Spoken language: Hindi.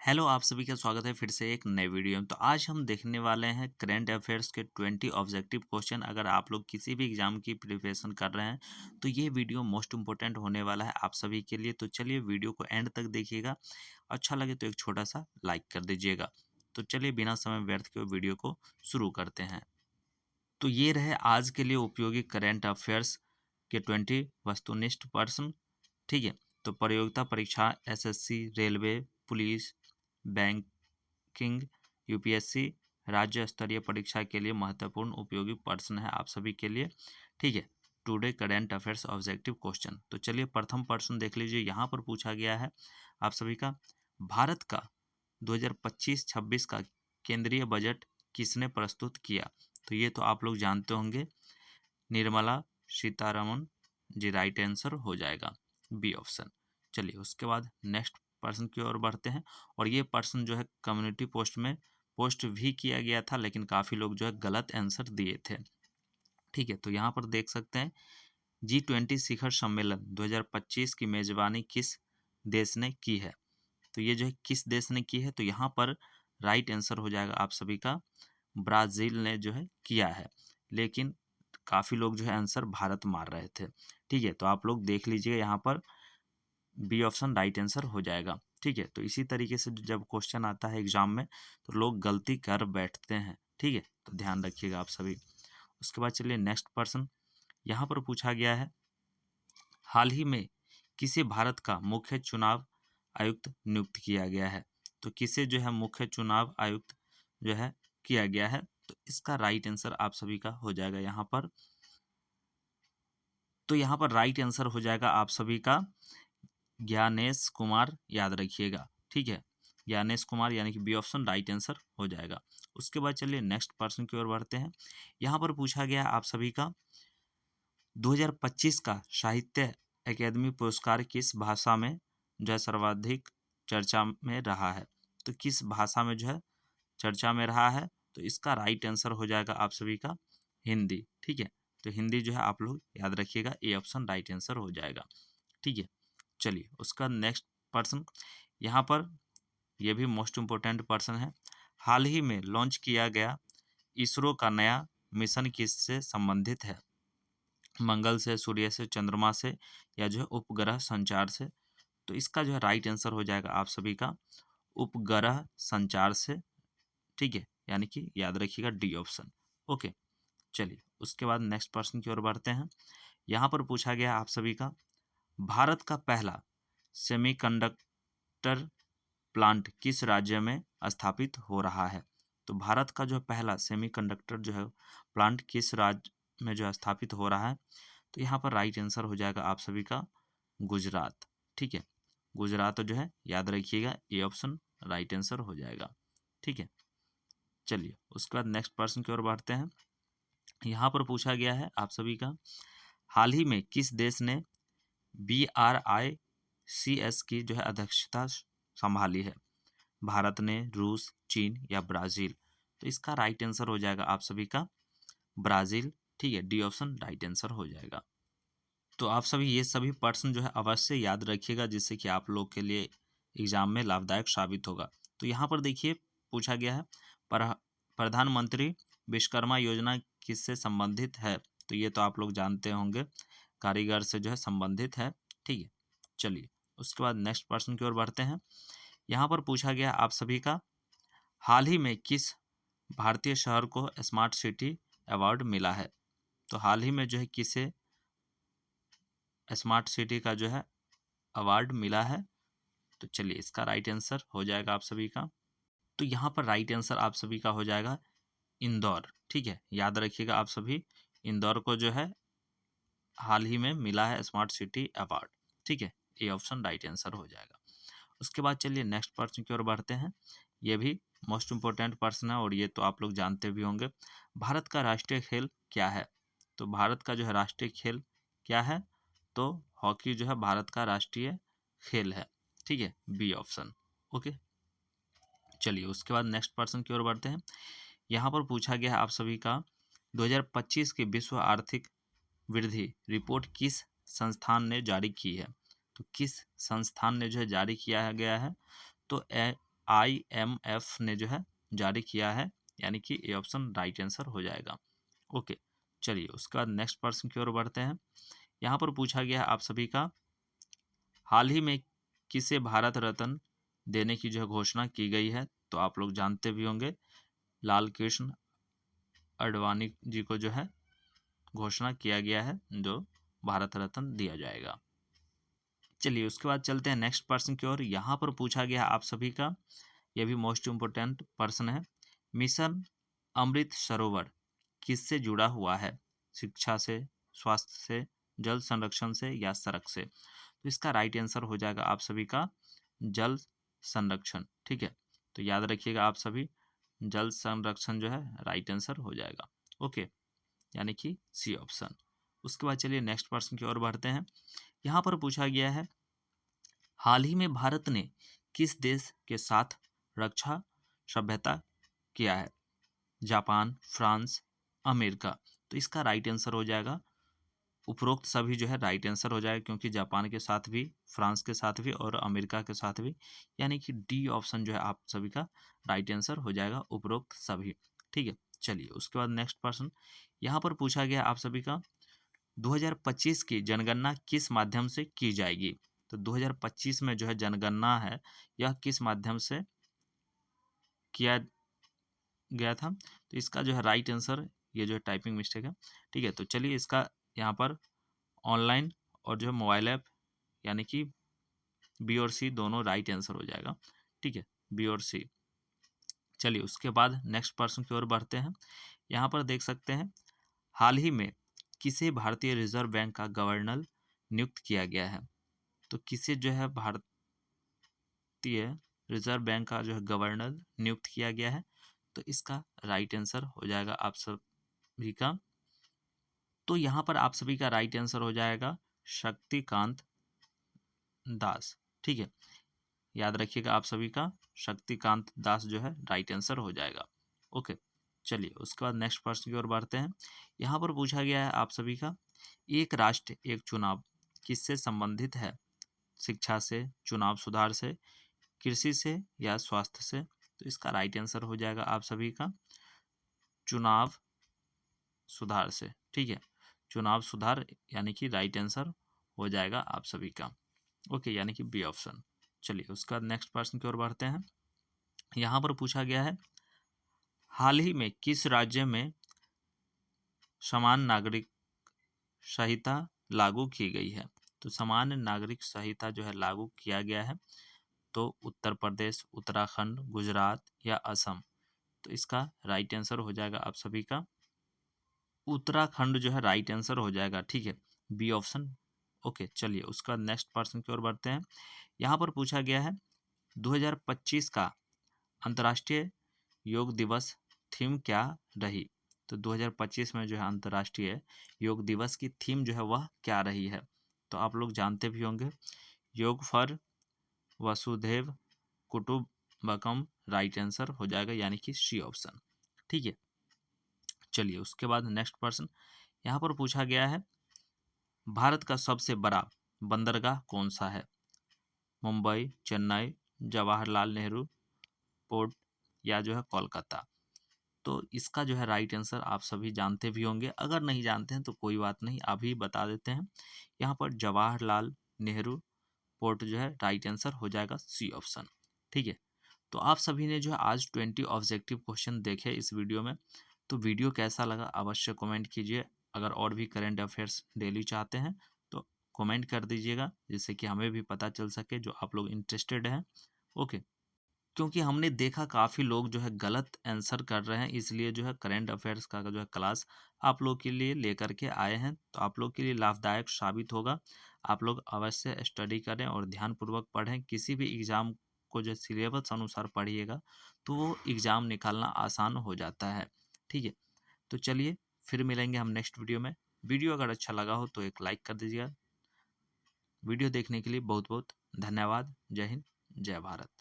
हेलो, आप सभी का स्वागत है फिर से एक नए वीडियो में। तो आज हम देखने वाले हैं करंट अफेयर्स के 20 ऑब्जेक्टिव क्वेश्चन। अगर आप लोग किसी भी एग्जाम की प्रिपरेशन कर रहे हैं तो ये वीडियो मोस्ट इंपॉर्टेंट होने वाला है आप सभी के लिए। तो चलिए वीडियो को एंड तक देखिएगा। अच्छा लगे तो एक छोटा सा लाइक कर दीजिएगा। तो चलिए बिना समय व्यर्थ के वीडियो को शुरू करते हैं। तो ये रहे आज के लिए उपयोगी करंट अफेयर्स के 20 वस्तुनिष्ठ प्रश्न। ठीक है। तो प्रतियोगिता परीक्षा, SSC, railway, police, banking, UPSC, राज्य स्तरीय परीक्षा के लिए महत्वपूर्ण उपयोगी प्रश्न है आप सभी के लिए। ठीक है। Today current affairs objective question. तो चलिए प्रथम प्रश्न देख लीजिए। यहाँ पर पूछा गया है आप सभी का, भारत का 2025-26 का केंद्रीय बजट किसने प्रस्तुत किया? तो ये तो आप लोग जानते होंगे, निर्मला सीतारमण जी राइट आंसर हो जाएगा, बी ऑप्शन। चलिए उसके बाद नेक्स्ट पर्सन की ओर बढ़ते हैं। और ये पर्सन जो है कम्युनिटी पोस्ट में पोस्ट भी किया गया था, लेकिन काफ़ी लोग जो है गलत आंसर दिए थे। ठीक है। तो यहाँ पर देख सकते हैं, G20 शिखर सम्मेलन 2025 की मेजबानी किस देश ने की है? तो ये जो है किस देश ने की है, तो यहाँ पर राइट आंसर हो जाएगा आप सभी का, ब्राज़ील ने जो है किया है। लेकिन काफ़ी लोग जो है आंसर भारत मार रहे थे। ठीक है। तो आप लोग देख लीजिए, यहाँ पर बी ऑप्शन राइट आंसर हो जाएगा। ठीक है। तो इसी तरीके से जब क्वेश्चन आता है एग्जाम में तो लोग गलती कर बैठते हैं। ठीक है। तो ध्यान रखिएगा आप सभी। उसके बाद चलिए नेक्स्ट पर्सन। यहाँ पर पूछा गया है, हाल ही में किसे भारत का मुख्य चुनाव आयुक्त नियुक्त किया गया है? तो किसे जो है मुख्य चुनाव आयुक्त जो है किया गया है? तो इसका राइट आंसर आप सभी का हो जाएगा यहाँ पर। तो यहाँ पर राइट आंसर हो जाएगा आप सभी का ज्ञानेश कुमार, याद रखिएगा। ठीक है। ज्ञानेश कुमार यानी कि बी ऑप्शन राइट आंसर हो जाएगा। उसके बाद चलिए नेक्स्ट पर्सन की ओर बढ़ते हैं। यहाँ पर पूछा गया है आप सभी का, 2025 का साहित्य अकादमी पुरस्कार किस भाषा में जो है सर्वाधिक चर्चा में रहा है? तो किस भाषा में जो है चर्चा में रहा है? तो इसका राइट आंसर हो जाएगा आप सभी का हिंदी। ठीक है। तो हिंदी जो है आप लोग याद रखिएगा, ए ऑप्शन राइट आंसर हो जाएगा। ठीक है। चलिए उसका नेक्स्ट पर्सन। यहाँ पर यह भी मोस्ट इम्पोर्टेंट पर्सन है। हाल ही में लॉन्च किया गया इसरो का नया मिशन किससे संबंधित है? मंगल से, सूर्य से, चंद्रमा से, या जो है उपग्रह संचार से? तो इसका जो है राइट आंसर हो जाएगा आप सभी का उपग्रह संचार से। ठीक है। यानी कि याद रखिएगा डी ऑप्शन। ओके। चलिए उसके बाद नेक्स्ट पर्सन की ओर बढ़ते हैं। यहाँ पर पूछा गया आप सभी का, भारत का पहला सेमीकंडक्टर प्लांट किस राज्य में स्थापित हो रहा है? तो भारत का जो पहला सेमीकंडक्टर जो है प्लांट किस राज्य में जो है स्थापित हो रहा है? तो यहाँ पर राइट आंसर हो जाएगा आप सभी का गुजरात। ठीक है। गुजरात जो है याद रखिएगा, ए ऑप्शन राइट आंसर हो जाएगा। ठीक है। चलिए उसके बाद नेक्स्ट पर्सन की ओर बढ़ते हैं। यहाँ पर पूछा गया है आप सभी का, हाल ही में किस देश ने BRICS की जो है अध्यक्षता संभाली है? भारत ने, रूस, चीन, या ब्राजील? तो इसका राइट आंसर हो जाएगा आप सभी का ब्राजील। ठीक है। डी ऑप्शन राइट आंसर हो जाएगा। तो आप सभी ये सभी प्रश्न जो है अवश्य याद रखिएगा, जिससे कि आप लोग के लिए एग्जाम में लाभदायक साबित होगा। तो यहाँ पर देखिए पूछा गया है, पर प्रधानमंत्री विश्वकर्मा योजना किससे संबंधित है? तो ये तो आप लोग जानते होंगे, कारीगर से जो है संबंधित है। ठीक है। चलिए उसके बाद नेक्स्ट पर्सन की ओर बढ़ते हैं। यहाँ पर पूछा गया आप सभी का, हाल ही में किस भारतीय शहर को स्मार्ट सिटी अवार्ड मिला है? तो हाल ही में जो है किसे स्मार्ट सिटी का जो है अवार्ड मिला है? तो चलिए इसका राइट आंसर हो जाएगा आप सभी का, तो यहाँ पर राइट आंसर आप सभी का हो जाएगा इंदौर। ठीक है। याद रखिएगा आप सभी, इंदौर को जो है हाल ही में मिला है स्मार्ट सिटी अवार्ड। ठीक है। ए ऑप्शन राइट आंसर हो जाएगा। उसके बाद चलिए नेक्स्ट पर्सन की ओर बढ़ते हैं। ये भी मोस्ट इंपॉर्टेंट पर्सन है और ये तो आप लोग जानते भी होंगे। भारत का राष्ट्रीय खेल क्या है? तो भारत का जो है राष्ट्रीय खेल क्या है? तो हॉकी जो है भारत का राष्ट्रीय खेल है। ठीक है। B option. ओके। चलिए उसके बाद नेक्स्ट पर्सन की ओर बढ़ते हैं। यहाँ पर पूछा गया है आप सभी का, 2025 की विश्व आर्थिक वृद्धि रिपोर्ट किस संस्थान ने जारी की है? तो किस संस्थान ने जो है जारी किया गया है? तो IMF ने जो है जारी किया है, यानी कि ये ऑप्शन राइट आंसर हो जाएगा। ओके, चलिए उसके बाद नेक्स्ट प्रश्न की ओर बढ़ते हैं। यहाँ पर पूछा गया है आप सभी का, हाल ही में किसे भारत रत्न देने की जो है घोषणा की गई है? तो आप लोग जानते भी होंगे, लाल कृष्ण आडवाणी जी को जो है घोषणा किया गया है जो भारत रत्न दिया जाएगा। चलिए उसके बाद चलते हैं नेक्स्ट प्रश्न की ओर। यहाँ पर पूछा गया है आप सभी का, यह भी मोस्ट इम्पोर्टेंट प्रश्न है, मिशन अमृत सरोवर किससे जुड़ा हुआ है? शिक्षा से, स्वास्थ्य से, जल संरक्षण से या सड़क से? तो इसका राइट आंसर हो जाएगा आप सभी का जल संरक्षण। ठीक है, तो याद रखिएगा आप सभी, जल संरक्षण जो है राइट आंसर हो जाएगा। ओके, यानी कि सी ऑप्शन। उसके बाद चलिए नेक्स्ट प्रश्न की ओर बढ़ते हैं। यहाँ पर पूछा गया है, हाल ही में भारत ने किस देश के साथ रक्षा समझौता किया है? Japan, France, America? तो इसका राइट आंसर हो जाएगा उपरोक्त सभी जो है राइट आंसर हो जाएगा, क्योंकि जापान के साथ भी, फ्रांस के साथ भी और अमेरिका के साथ भी, यानी कि डी ऑप्शन जो है आप सभी का राइट आंसर हो जाएगा, उपरोक्त सभी। ठीक है, चलिए उसके बाद नेक्स्ट प्रश्न। यहाँ पर पूछा गया आप सभी का, 2025 की जनगणना किस माध्यम से की जाएगी? तो 2025 में जो है जनगणना है, यह किस माध्यम से किया गया था? तो इसका जो है राइट आंसर, ये जो है टाइपिंग मिस्टेक है। ठीक है, तो चलिए इसका यहाँ पर ऑनलाइन और जो है मोबाइल ऐप, यानी कि बी और सी दोनों राइट आंसर हो जाएगा। ठीक है, बी और सी। चलिए उसके बाद नेक्स्ट प्रश्न की ओर बढ़ते हैं। यहाँ पर देख सकते हैं, हाल ही में किसे भारतीय रिजर्व बैंक का गवर्नर नियुक्त किया गया है? तो किसे जो है भारतीय रिजर्व बैंक का जो है गवर्नर नियुक्त किया गया है? तो इसका राइट आंसर हो जाएगा आप सभी का, तो यहाँ पर आप सभी का राइट आंसर हो जाएगा शक्तिकांत दास। ठीक है, याद रखिएगा आप सभी का, शक्तिकांत दास जो है राइट आंसर हो जाएगा। ओके, चलिए उसके बाद नेक्स्ट प्रश्न की ओर बढ़ते हैं। यहाँ पर पूछा गया है आप सभी का, एक राष्ट्र एक चुनाव किससे संबंधित है? शिक्षा से, चुनाव सुधार से, कृषि से या स्वास्थ्य से? तो इसका राइट आंसर हो जाएगा आप सभी का चुनाव सुधार से। ठीक है, चुनाव सुधार, यानी कि राइट आंसर हो जाएगा आप सभी का। ओके, यानी कि बी ऑप्शन। चलिए उसका नेक्स्ट प्रश्न की ओर बढ़ते हैं। यहाँ पर पूछा गया है, हाल ही में किस राज्य में समान नागरिक संहिता लागू की गई है? तो समान नागरिक संहिता जो है लागू किया गया है, तो उत्तर प्रदेश, उत्तराखंड, गुजरात या असम? तो इसका राइट आंसर हो जाएगा आप सभी का उत्तराखंड जो है राइट आंसर हो जाएगा। ठीक है, बी ऑप्शन। ओके, चलिए उसका नेक्स्ट प्रश्न की ओर बढ़ते हैं। यहाँ पर पूछा गया है, 2025 का अंतर्राष्ट्रीय योग दिवस थीम क्या रही? तो 2025 में जो है अंतर्राष्ट्रीय योग दिवस की थीम जो है वह क्या रही है? तो आप लोग जानते भी होंगे, योग फॉर वसुधैव कुटुंबकम राइट आंसर हो जाएगा, यानी कि सी ऑप्शन। ठीक है, चलिए उसके बाद नेक्स्ट प्रश्न। यहाँ पर पूछा गया है, भारत का सबसे बड़ा बंदरगाह कौन सा है? मुंबई, चेन्नई, जवाहरलाल नेहरू पोर्ट या जो है कोलकाता? तो इसका जो है राइट आंसर आप सभी जानते भी होंगे, अगर नहीं जानते हैं तो कोई बात नहीं, अभी बता देते हैं। यहाँ पर जवाहरलाल नेहरू पोर्ट जो है राइट आंसर हो जाएगा, सी ऑप्शन। ठीक है, तो आप सभी ने जो है आज 20 ऑब्जेक्टिव क्वेश्चन देखे इस वीडियो में, तो वीडियो कैसा लगा अवश्य कमेंट कीजिए। अगर और भी करंट अफेयर्स डेली चाहते हैं तो कमेंट कर दीजिएगा, जिससे कि हमें भी पता चल सके जो आप लोग इंटरेस्टेड हैं। ओके, क्योंकि हमने देखा काफ़ी लोग जो है गलत आंसर कर रहे हैं, इसलिए जो है करंट अफेयर्स का जो है क्लास आप लोग के लिए लेकर के आए हैं, तो आप लोग के लिए लाभदायक साबित होगा। आप लोग अवश्य स्टडी करें और ध्यानपूर्वक पढ़ें। किसी भी एग्ज़ाम को जो सिलेबस अनुसार पढ़िएगा तो वो एग्ज़ाम निकालना आसान हो जाता है। ठीक है, तो चलिए फिर मिलेंगे हम नेक्स्ट वीडियो में। वीडियो अगर अच्छा लगा हो तो एक लाइक कर दीजिएगा। वीडियो देखने के लिए बहुत बहुत धन्यवाद। जय हिंद, जय भारत।